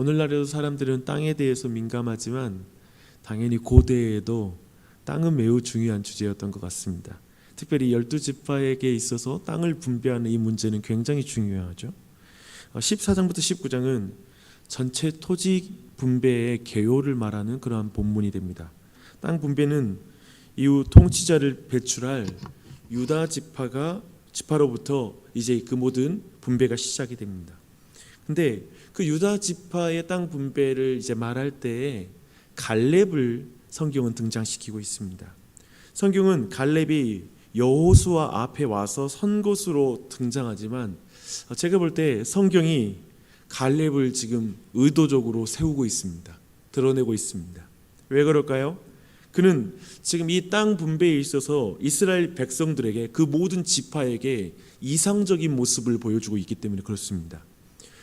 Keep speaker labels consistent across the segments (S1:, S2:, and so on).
S1: 오늘날에도 사람들은 땅에 대해서 민감하지만 당연히 고대에도 땅은 매우 중요한 주제였던 것 같습니다. 특별히 12지파에게 있어서 땅을 분배하는 이 문제는 굉장히 중요하죠. 14장부터 19장은 전체 토지 분배의 개요를 말하는 그러한 본문이 됩니다. 땅 분배는 이후 통치자를 배출할 유다 지파로부터 이제 그 모든 분배가 시작이 됩니다. 근데 그 유다 지파의 땅 분배를 이제 말할 때에 갈렙을 성경은 등장시키고 있습니다. 성경은 갈렙이 여호수아 앞에 와서 선곳으로 등장하지만 제가 볼 때 성경이 갈렙을 지금 의도적으로 세우고 있습니다. 드러내고 있습니다. 왜 그럴까요? 그는 지금 이 땅 분배에 있어서 이스라엘 백성들에게, 그 모든 지파에게 이상적인 모습을 보여주고 있기 때문에 그렇습니다.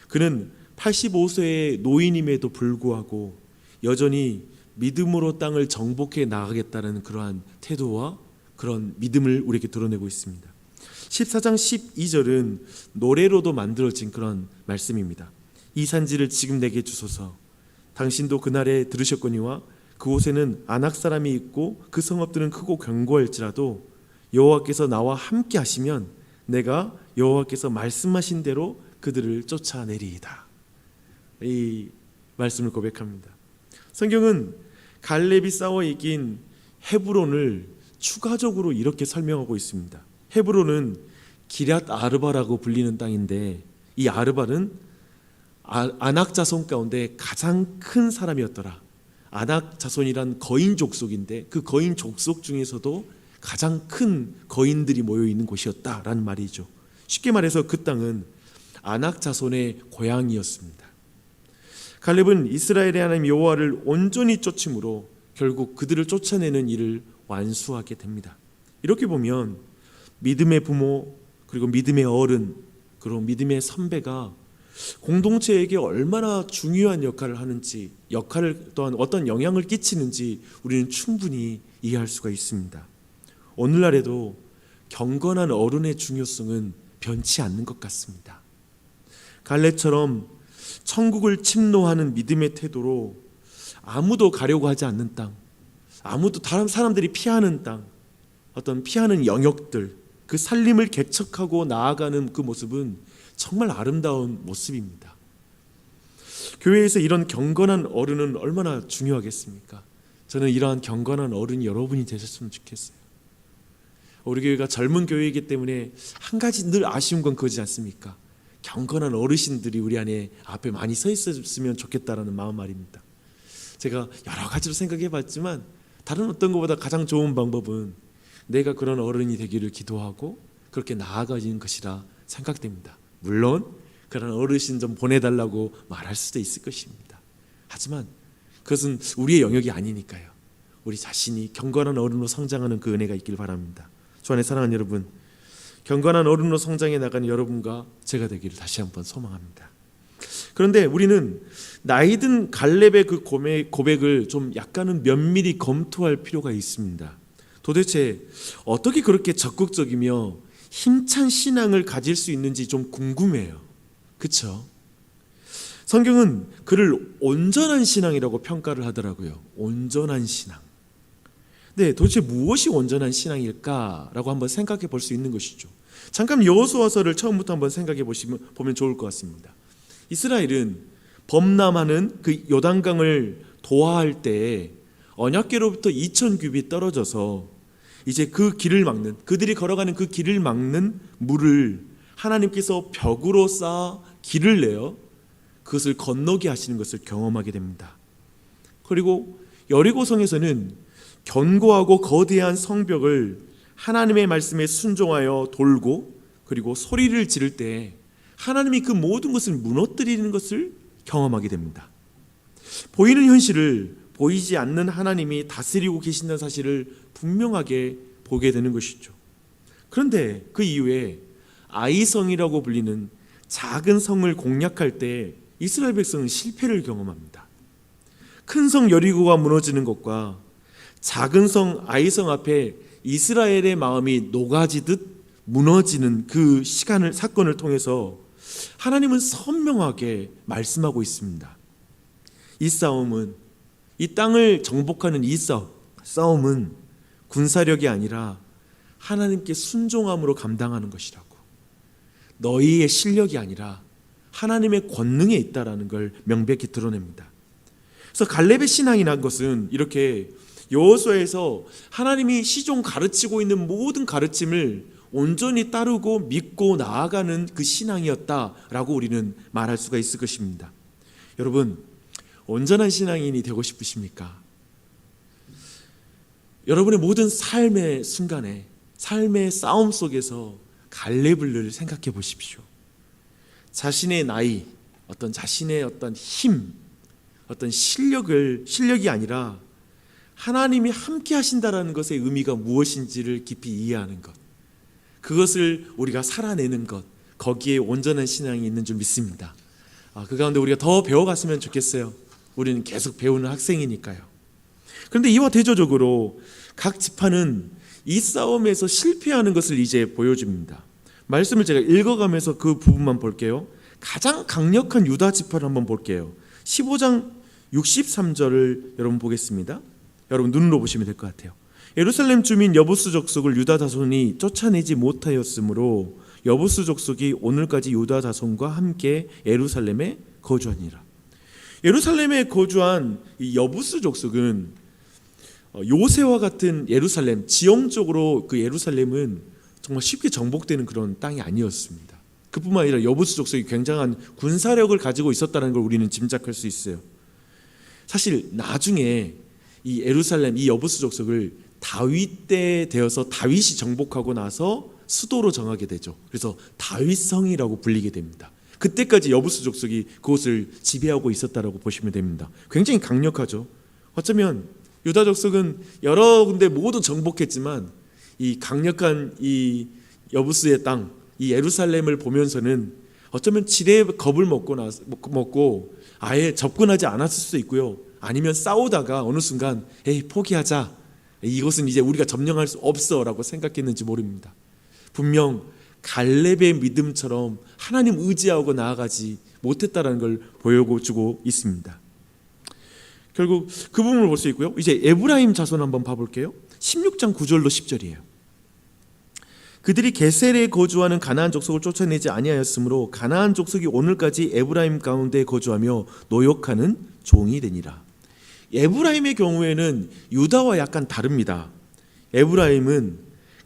S1: 그는 85세의 노인임에도 불구하고 여전히 믿음으로 땅을 정복해 나가겠다는 그러한 태도와 그런 믿음을 우리에게 드러내고 있습니다. 14장 12절은 노래로도 만들어진 그런 말씀입니다. 이 산지를 지금 내게 주소서. 당신도 그날에 들으셨거니와 그곳에는 아낙 사람이 있고 그 성읍들은 크고 견고할지라도 여호와께서 나와 함께 하시면 내가 여호와께서 말씀하신 대로 그들을 쫓아내리이다. 이 말씀을 고백합니다. 성경은 갈렙이 싸워 이긴 헤브론을 추가적으로 이렇게 설명하고 있습니다. 헤브론은 기럇 아르바라고 불리는 땅인데, 이 아르바는 아낙 자손 가운데 가장 큰 사람이었더라. 아낙 자손이란 거인 족속인데 그 거인 족속 중에서도 가장 큰 거인들이 모여 있는 곳이었다라는 말이죠. 쉽게 말해서 그 땅은 아낙 자손의 고향이었습니다. 갈렙은 이스라엘의 하나님 여호와를 온전히 쫓음으로 결국 그들을 쫓아내는 일을 완수하게 됩니다. 이렇게 보면 믿음의 부모, 그리고 믿음의 어른, 그리고 믿음의 선배가 공동체에게 얼마나 중요한 역할을 하는지, 역할을 또한 어떤 영향을 끼치는지 우리는 충분히 이해할 수가 있습니다. 오늘날에도 경건한 어른의 중요성은 변치 않는 것 같습니다. 갈렙처럼 천국을 침노하는 믿음의 태도로 아무도 가려고 하지 않는 땅, 아무도 다른 사람들이 피하는 땅, 어떤 피하는 영역들, 그 살림을 개척하고 나아가는 그 모습은 정말 아름다운 모습입니다. 교회에서 이런 경건한 어른은 얼마나 중요하겠습니까? 저는 이러한 경건한 어른이 여러분이 되셨으면 좋겠어요. 우리 교회가 젊은 교회이기 때문에 한 가지 늘 아쉬운 건 그거지 않습니까? 경건한 어르신들이 우리 안에 앞에 많이 서 있었으면 좋겠다라는 마음 말입니다. 제가 여러 가지로 생각해 봤지만 다른 어떤 것보다 가장 좋은 방법은 내가 그런 어른이 되기를 기도하고 그렇게 나아가는 것이라 생각됩니다. 물론 그런 어르신 좀 보내달라고 말할 수도 있을 것입니다. 하지만 그것은 우리의 영역이 아니니까요. 우리 자신이 경건한 어른으로 성장하는 그 은혜가 있길 바랍니다. 주 안에 사랑하는 여러분, 경건한 어른으로 성장해 나가는 여러분과 제가 되기를 다시 한번 소망합니다. 그런데 우리는 나이든 갈렙의 그 고백을 좀 약간은 면밀히 검토할 필요가 있습니다. 도대체 어떻게 그렇게 적극적이며 힘찬 신앙을 가질 수 있는지 좀 궁금해요. 그렇죠? 성경은 그를 온전한 신앙이라고 평가를 하더라고요. 온전한 신앙. 네, 도대체 무엇이 온전한 신앙일까라고 한번 생각해 볼 수 있는 것이죠. 잠깐 여호수아서를 처음부터 한번 생각해 보면 좋을 것 같습니다. 이스라엘은 범람하는 그 요단강을 도하할 때 언약궤로부터 2000규빗 떨어져서 이제 그 길을 막는, 그들이 걸어가는 그 길을 막는 물을 하나님께서 벽으로 쌓아 길을 내어 그것을 건너게 하시는 것을 경험하게 됩니다. 그리고 여리고성에서는 견고하고 거대한 성벽을 하나님의 말씀에 순종하여 돌고 그리고 소리를 지를 때 하나님이 그 모든 것을 무너뜨리는 것을 경험하게 됩니다. 보이는 현실을 보이지 않는 하나님이 다스리고 계신다는 사실을 분명하게 보게 되는 것이죠. 그런데 그 이후에 아이성이라고 불리는 작은 성을 공략할 때 이스라엘 백성은 실패를 경험합니다. 큰 성 여리고가 무너지는 것과 작은 성 아이성 앞에 이스라엘의 마음이 녹아지듯 무너지는 그 사건을 통해서 하나님은 선명하게 말씀하고 있습니다. 이 싸움은, 이 땅을 정복하는 이 싸움은 군사력이 아니라 하나님께 순종함으로 감당하는 것이라고. 너희의 실력이 아니라 하나님의 권능에 있다라는 걸 명백히 드러냅니다. 그래서 갈렙의 신앙이란 것은 이렇게 여호수아에서 하나님이 시종 가르치고 있는 모든 가르침을 온전히 따르고 믿고 나아가는 그 신앙이었다라고 우리는 말할 수가 있을 것입니다. 여러분, 온전한 신앙인이 되고 싶으십니까? 여러분의 모든 삶의 순간에, 삶의 싸움 속에서 갈렙을 늘 생각해 보십시오. 자신의 나이, 자신의 힘, 실력이 아니라 하나님이 함께 하신다라는 것의 의미가 무엇인지를 깊이 이해하는 것, 그것을 우리가 살아내는 것, 거기에 온전한 신앙이 있는 줄 믿습니다. 그 가운데 우리가 더 배워갔으면 좋겠어요. 우리는 계속 배우는 학생이니까요. 그런데 이와 대조적으로 각 지파는 이 싸움에서 실패하는 것을 이제 보여줍니다. 말씀을 제가 읽어가면서 그 부분만 볼게요. 가장 강력한 유다 지파를 한번 볼게요. 15장 63절을 여러분 보겠습니다. 여러분 눈으로 보시면 될 것 같아요. 예루살렘 주민 여부수 족속을 유다 자손이 쫓아내지 못하였으므로 여부수 족속이 오늘까지 유다 자손과 함께 예루살렘에 거주하니라. 예루살렘에 거주한 이 여부수 족속은 요새와 같은 예루살렘, 지형적으로 그 예루살렘은 정말 쉽게 정복되는 그런 땅이 아니었습니다. 그뿐만 아니라 여부수 족속이 굉장한 군사력을 가지고 있었다는 걸 우리는 짐작할 수 있어요. 사실 나중에 이 예루살렘, 이 여부수 족속을 다윗 때 되어서 다윗이 정복하고 나서 수도로 정하게 되죠. 그래서 다윗성이라고 불리게 됩니다. 그때까지 여부수 족속이 그곳을 지배하고 있었다라고 보시면 됩니다. 굉장히 강력하죠. 어쩌면 유다 족속은 여러 군데 모두 정복했지만 이 강력한 이 여부수의 땅, 이 예루살렘을 보면서는 어쩌면 지레의 겁을 먹고 아예 접근하지 않았을 수도 있고요. 아니면 싸우다가 어느 순간 포기하자, 이것은 이제 우리가 점령할 수 없어 라고 생각했는지 모릅니다. 분명 갈렙의 믿음처럼 하나님 의지하고 나아가지 못했다는 걸 보여주고 있습니다. 결국 그 부분을 볼 수 있고요. 이제 에브라임 자손 한번 봐볼게요. 16장 9절로 10절이에요. 그들이 게셀에 거주하는 가나안 족속을 쫓아내지 아니하였으므로 가나안 족속이 오늘까지 에브라임 가운데 거주하며 노역하는 종이 되니라. 에브라임의 경우에는 유다와 약간 다릅니다. 에브라임은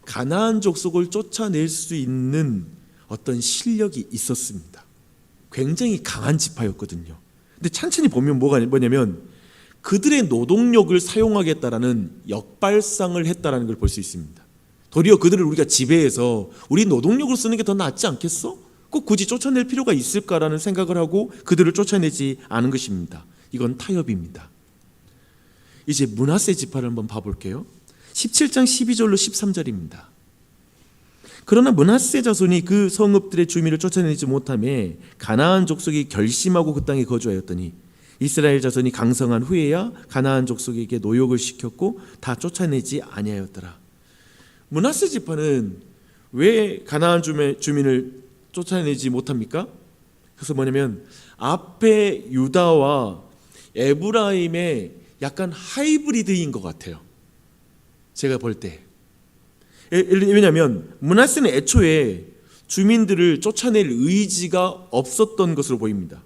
S1: 가나안 족속을 쫓아낼 수 있는 어떤 실력이 있었습니다. 굉장히 강한 지파였거든요. 근데 천천히 보면 뭐냐면 그들의 노동력을 사용하겠다라는 역발상을 했다라는 걸 볼 수 있습니다. 도리어 그들을 우리가 지배해서 우리 노동력을 쓰는 게 더 낫지 않겠어? 꼭 굳이 쫓아낼 필요가 있을까라는 생각을 하고 그들을 쫓아내지 않은 것입니다. 이건 타협입니다. 이제 므낫세 지파를 한번 봐볼게요. 17장 12절로 13절입니다. 그러나 므낫세 자손이 그 성읍들의 주민을 쫓아내지 못하며 가나안 족속이 결심하고 그 땅에 거주하였더니 이스라엘 자손이 강성한 후에야 가나안 족속에게 노역을 시켰고 다 쫓아내지 아니하였더라. 므낫세 지파는 왜 가나안 주민을 쫓아내지 못합니까? 그래서 뭐냐면 앞에 유다와 에브라임의 약간 하이브리드인 것 같아요. 제가 볼 때. 왜냐하면 므낫세는 애초에 주민들을 쫓아낼 의지가 없었던 것으로 보입니다.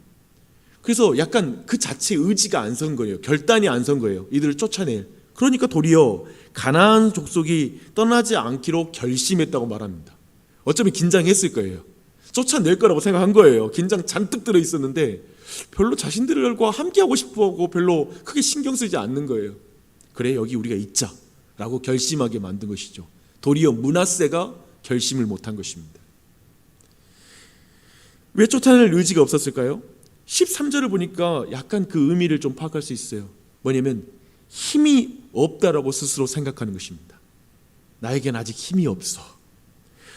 S1: 그래서 약간 그 자체의 의지가 안 선 거예요. 결단이 안 선 거예요. 이들을 쫓아낼. 그러니까 도리어 가나안 족속이 떠나지 않기로 결심했다고 말합니다. 어쩌면 긴장했을 거예요. 쫓아낼 거라고 생각한 거예요. 긴장 잔뜩 들어 있었는데 별로 자신들과 함께하고 싶어하고 별로 크게 신경 쓰지 않는 거예요. 그래, 여기 우리가 있자 라고 결심하게 만든 것이죠. 도리어 므낫세가 결심을 못한 것입니다. 왜 쫓아낼 의지가 없었을까요? 13절을 보니까 약간 그 의미를 좀 파악할 수 있어요. 뭐냐면 힘이 없다라고 스스로 생각하는 것입니다. 나에겐 아직 힘이 없어.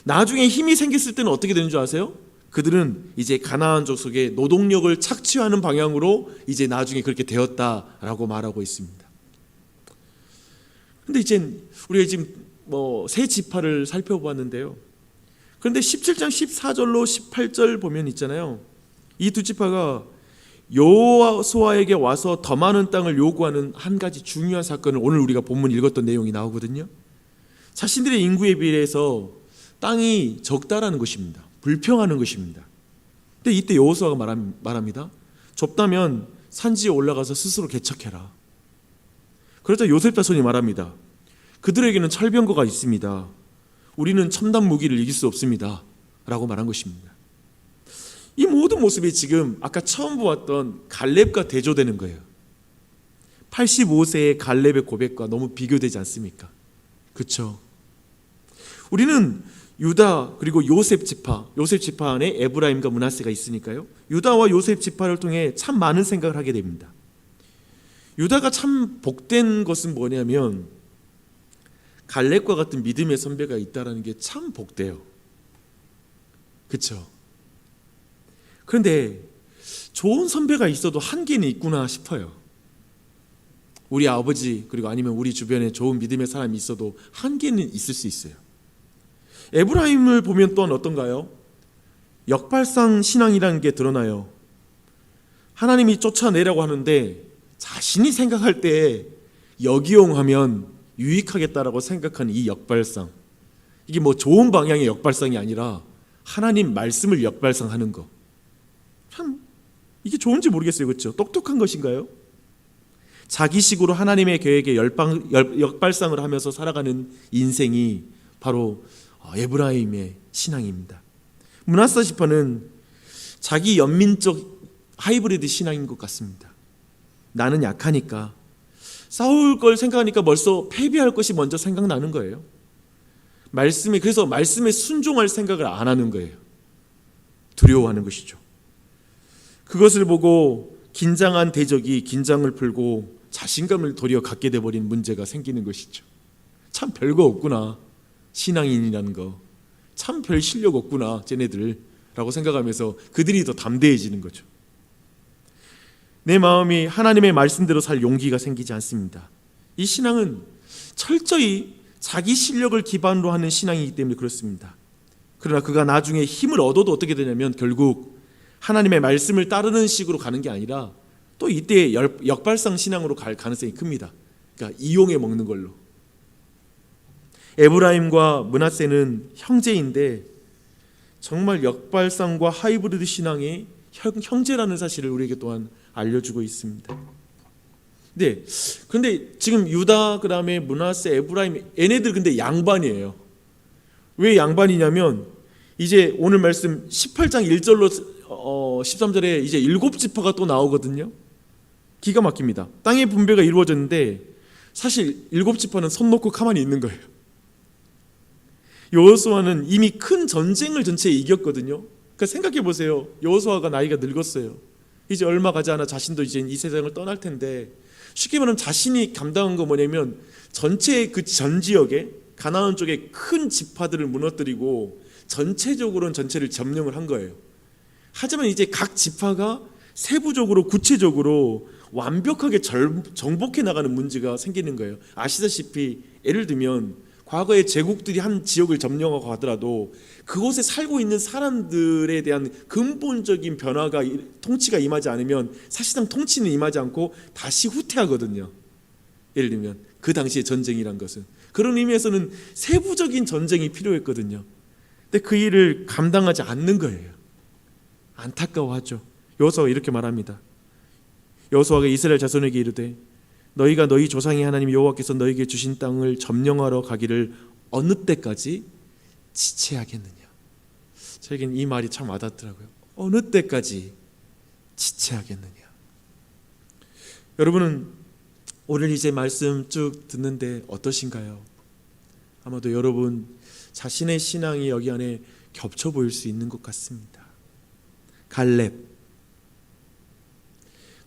S1: 나중에 힘이 생겼을 때는 어떻게 되는 줄 아세요? 그들은 이제 가나안 족속의 노동력을 착취하는 방향으로 이제 나중에 그렇게 되었다라고 말하고 있습니다. 근데 이제 우리가 지금 세 지파를 살펴보았는데요. 그런데 17장 14절로 18절 보면 있잖아요. 이 두 지파가 여호수아에게 와서 더 많은 땅을 요구하는 한 가지 중요한 사건을 오늘 우리가 본문 읽었던 내용이 나오거든요. 자신들의 인구에 비해서 땅이 적다라는 것입니다. 불평하는 것입니다. 근데 이때 여호수아가 말합니다. 좁다면 산지에 올라가서 스스로 개척해라. 그러자 요셉 자손이 말합니다. 그들에게는 철병거가 있습니다. 우리는 첨단 무기를 이길 수 없습니다. 라고 말한 것입니다. 이 모든 모습이 지금 아까 처음 보았던 갈렙과 대조되는 거예요. 85세의 갈렙의 고백과 너무 비교되지 않습니까? 그렇죠? 우리는 유다 그리고 요셉 지파 안에 에브라임과 므낫세가 있으니까요. 유다와 요셉 지파를 통해 참 많은 생각을 하게 됩니다. 유다가 참 복된 것은 뭐냐면 갈렙과 같은 믿음의 선배가 있다는 게 참 복돼요. 그렇죠? 그런데 좋은 선배가 있어도 한계는 있구나 싶어요. 우리 아버지 그리고 아니면 우리 주변에 좋은 믿음의 사람이 있어도 한계는 있을 수 있어요. 에브라임을 보면 또한 어떤가요? 역발상 신앙이라는 게 드러나요. 하나님이 쫓아내라고 하는데 자신이 생각할 때 역이용하면 유익하겠다라고 생각하는 이 역발상, 이게 뭐 좋은 방향의 역발상이 아니라 하나님 말씀을 역발상하는 거, 참 이게 좋은지 모르겠어요. 그렇죠? 똑똑한 것인가요? 자기식으로 하나님의 계획에 역발상을 하면서 살아가는 인생이 바로 에브라임의 신앙입니다. 므낫세 지파는 자기 연민적 하이브리드 신앙인 것 같습니다. 나는 약하니까 싸울 걸 생각하니까 벌써 패배할 것이 먼저 생각나는 거예요. 그래서 말씀에 순종할 생각을 안 하는 거예요. 두려워하는 것이죠. 그것을 보고 긴장한 대적이 긴장을 풀고 자신감을 도리어 갖게 돼버린 문제가 생기는 것이죠. 참 별거 없구나, 신앙인이라는 거. 참 별 실력 없구나 쟤네들 라고 생각하면서 그들이 더 담대해지는 거죠. 내 마음이 하나님의 말씀대로 살 용기가 생기지 않습니다. 이 신앙은 철저히 자기 실력을 기반으로 하는 신앙이기 때문에 그렇습니다. 그러나 그가 나중에 힘을 얻어도 어떻게 되냐면 결국 하나님의 말씀을 따르는 식으로 가는 게 아니라 또 이때 역발상 신앙으로 갈 가능성이 큽니다. 그러니까 이용해 먹는 걸로. 에브라임과 므낫세는 형제인데 정말 역발상과 하이브리드 신앙의 형제라는 사실을 우리에게 또한 알려주고 있습니다. 네, 그런데 지금 유다, 그 다음에 므낫세, 에브라임, 얘네들 근데 양반이에요. 왜 양반이냐면 이제 오늘 말씀 18장 1절로 13절에 이제 7지파가 또 나오거든요. 기가 막힙니다. 땅의 분배가 이루어졌는데 사실 7지파는 손 놓고 가만히 있는 거예요. 여호수아는 이미 큰 전쟁을 전체에 이겼거든요. 그러니까 생각해 보세요. 여호수아가 나이가 늙었어요. 이제 얼마 가지 않아 자신도 이제 이 세상을 떠날 텐데, 쉽게 말하면 자신이 감당한 거 뭐냐면 전체 그 전 지역에 가나안 쪽에 큰 지파들을 무너뜨리고 전체적으로는 전체를 점령을 한 거예요. 하지만 이제 각 지파가 세부적으로 구체적으로 완벽하게 정복해 나가는 문제가 생기는 거예요. 아시다시피 예를 들면 과거에 제국들이 한 지역을 점령하고 하더라도 그곳에 살고 있는 사람들에 대한 근본적인 변화가, 통치가 임하지 않으면 사실상 통치는 임하지 않고 다시 후퇴하거든요. 예를 들면 그 당시의 전쟁이란 것은 그런 의미에서는 세부적인 전쟁이 필요했거든요. 근데 그 일을 감당하지 않는 거예요. 안타까워하죠. 여호수아가 이렇게 말합니다. 여호수아가 이스라엘 자손에게 이르되 너희가 너희 조상의 하나님 여호와께서 너희에게 주신 땅을 점령하러 가기를 어느 때까지 지체하겠느냐. 저에겐 이 말이 참 와닿더라고요. 어느 때까지 지체하겠느냐. 여러분은 오늘 이제 말씀 쭉 듣는데 어떠신가요? 아마도 여러분 자신의 신앙이 여기 안에 겹쳐 보일 수 있는 것 같습니다. 갈렙,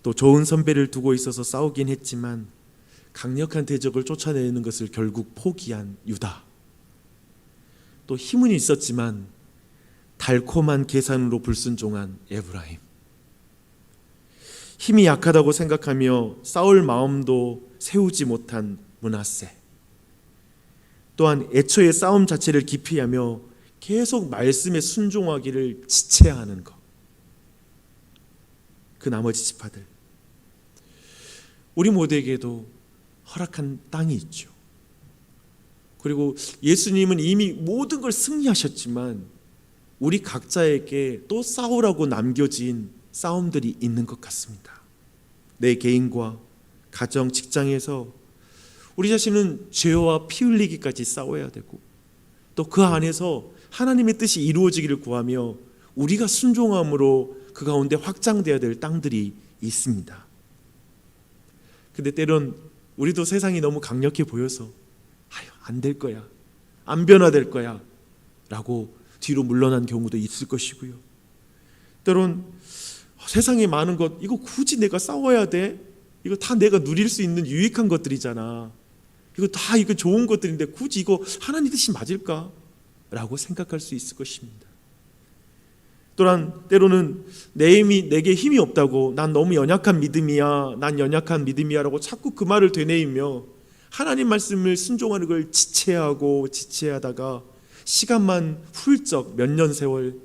S1: 또 좋은 선배를 두고 있어서 싸우긴 했지만 강력한 대적을 쫓아내는 것을 결국 포기한 유다, 또 힘은 있었지만 달콤한 계산으로 불순종한 에브라임, 힘이 약하다고 생각하며 싸울 마음도 세우지 못한 므낫세, 또한 애초에 싸움 자체를 기피하며 계속 말씀에 순종하기를 지체하는 것. 그 나머지 지파들. 우리 모두에게도 허락한 땅이 있죠. 그리고 예수님은 이미 모든 걸 승리하셨지만 우리 각자에게 또 싸우라고 남겨진 싸움들이 있는 것 같습니다. 내 개인과 가정, 직장에서 우리 자신은 죄와 피 흘리기까지 싸워야 되고 또 그 안에서 하나님의 뜻이 이루어지기를 구하며 우리가 순종함으로 그 가운데 확장되어야 될 땅들이 있습니다. 근데 때론 우리도 세상이 너무 강력해 보여서 안 될 거야, 안 변화될 거야 라고 뒤로 물러난 경우도 있을 것이고요. 때론 세상에 많은 것 이거 굳이 내가 싸워야 돼? 이거 다 내가 누릴 수 있는 유익한 것들이잖아. 이거 좋은 것들인데 굳이 이거 하나님 뜻이 맞을까? 라고 생각할 수 있을 것입니다. 또한 때로는 내게 힘이 없다고, 난 너무 연약한 믿음이야, 난 연약한 믿음이야 라고 자꾸 그 말을 되뇌이며 하나님 말씀을 순종하는 걸 지체하다가 시간만 훌쩍 몇 년 세월,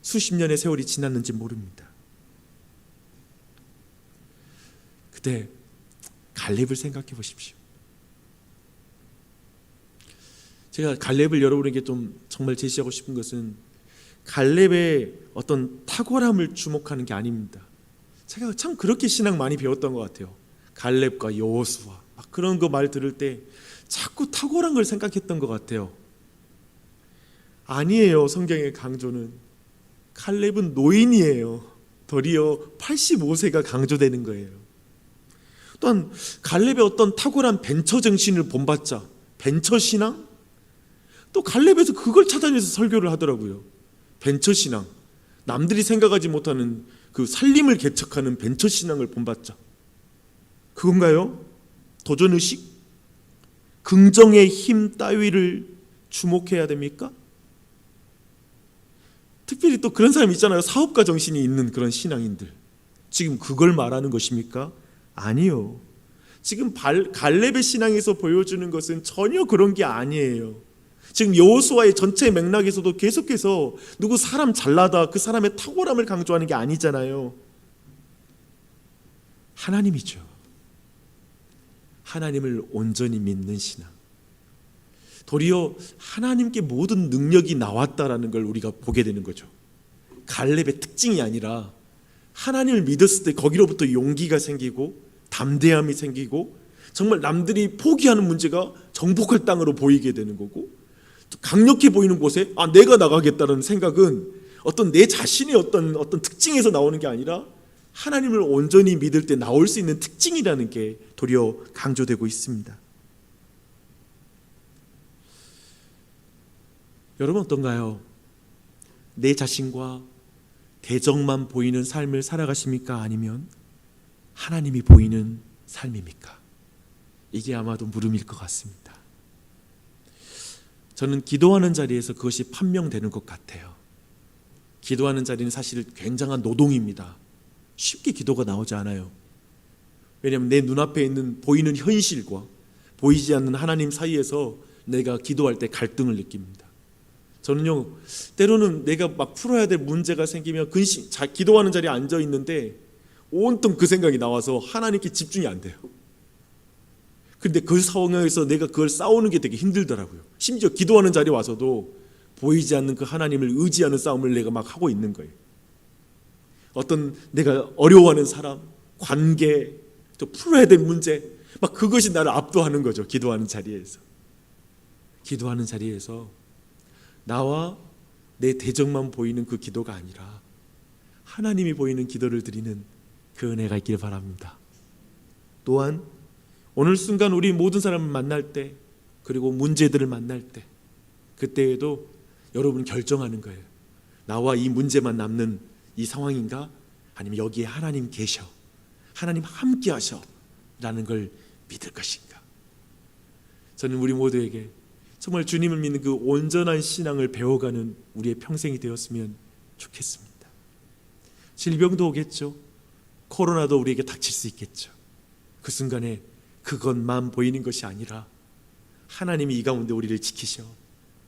S1: 수십 년의 세월이 지났는지 모릅니다. 그때 갈렙을 생각해 보십시오. 제가 갈렙을 여러분에게 좀 정말 제시하고 싶은 것은 갈렙의 어떤 탁월함을 주목하는 게 아닙니다. 제가 참 그렇게 신앙 많이 배웠던 것 같아요. 갈렙과 여호수아 그런 거 말 들을 때 자꾸 탁월한 걸 생각했던 것 같아요. 아니에요. 성경의 강조는 갈렙은 노인이에요. 도리어 85세가 강조되는 거예요. 또한 갈렙의 어떤 탁월한 벤처 정신을 본받자, 벤처 신앙? 또 갈렙에서 그걸 찾아내서 설교를 하더라고요. 벤처 신앙, 남들이 생각하지 못하는 그 살림을 개척하는 벤처 신앙을 본받자. 그건가요? 도전의식? 긍정의 힘 따위를 주목해야 됩니까? 특별히 또 그런 사람 있잖아요. 사업가 정신이 있는 그런 신앙인들. 지금 그걸 말하는 것입니까? 아니요. 지금 갈렙의 신앙에서 보여주는 것은 전혀 그런 게 아니에요. 지금 여호수아의 전체 맥락에서도 계속해서 누구 사람 잘나다, 그 사람의 탁월함을 강조하는 게 아니잖아요. 하나님이죠. 하나님을 온전히 믿는 신앙. 도리어 하나님께 모든 능력이 나왔다라는 걸 우리가 보게 되는 거죠. 갈렙의 특징이 아니라 하나님을 믿었을 때 거기로부터 용기가 생기고 담대함이 생기고 정말 남들이 포기하는 문제가 정복할 땅으로 보이게 되는 거고, 강력해 보이는 곳에 내가 나가겠다는 생각은 어떤 내 자신의 어떤 특징에서 나오는 게 아니라 하나님을 온전히 믿을 때 나올 수 있는 특징이라는 게 도리어 강조되고 있습니다. 여러분 어떤가요? 내 자신과 대적만 보이는 삶을 살아가십니까? 아니면 하나님이 보이는 삶입니까? 이게 아마도 물음일 것 같습니다. 저는 기도하는 자리에서 그것이 판명되는 것 같아요. 기도하는 자리는 사실 굉장한 노동입니다. 쉽게 기도가 나오지 않아요. 왜냐하면 내 눈앞에 있는 보이는 현실과 보이지 않는 하나님 사이에서 내가 기도할 때 갈등을 느낍니다. 저는요, 때로는 내가 막 풀어야 될 문제가 생기면 기도하는 자리에 앉아 있는데 온통 그 생각이 나와서 하나님께 집중이 안 돼요. 근데 그 상황에서 내가 그걸 싸우는 게 되게 힘들더라고요. 심지어 기도하는 자리에 와서도 보이지 않는 그 하나님을 의지하는 싸움을 내가 막 하고 있는 거예요. 어떤 내가 어려워하는 사람, 관계, 또 풀어야 될 문제, 막 그것이 나를 압도하는 거죠. 기도하는 자리에서. 기도하는 자리에서 나와 내 대적만 보이는 그 기도가 아니라 하나님이 보이는 기도를 드리는 그 은혜가 있기를 바랍니다. 또한 오늘 순간 우리 모든 사람을 만날 때, 그리고 문제들을 만날 때, 그때에도 여러분 결정하는 거예요. 나와 이 문제만 남는 이 상황인가? 아니면 여기에 하나님 계셔, 하나님 함께 하셔 라는 걸 믿을 것인가? 저는 우리 모두에게 정말 주님을 믿는 그 온전한 신앙을 배워가는 우리의 평생이 되었으면 좋겠습니다. 질병도 오겠죠. 코로나도 우리에게 닥칠 수 있겠죠. 그 순간에 그것만 보이는 것이 아니라 하나님이 이 가운데 우리를 지키셔,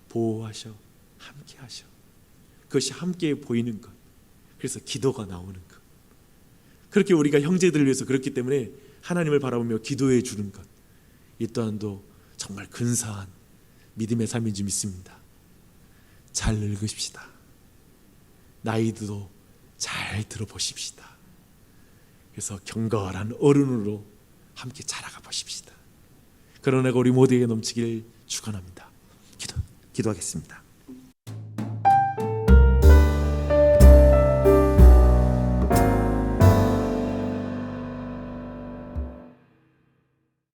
S1: 보호하셔, 함께 하셔. 그것이 함께 보이는 것. 그래서 기도가 나오는 것. 그렇게 우리가 형제들을 위해서 그렇기 때문에 하나님을 바라보며 기도해 주는 것, 이 또한도 정말 근사한 믿음의 삶인 줄 믿습니다. 잘 늙으십시다. 나이도 잘 들어보십시다. 그래서 경건한 어른으로 함께 자라가 보십시다. 그런 애가 우리 모두에게 넘치길 축원합니다. 기도하겠습니다.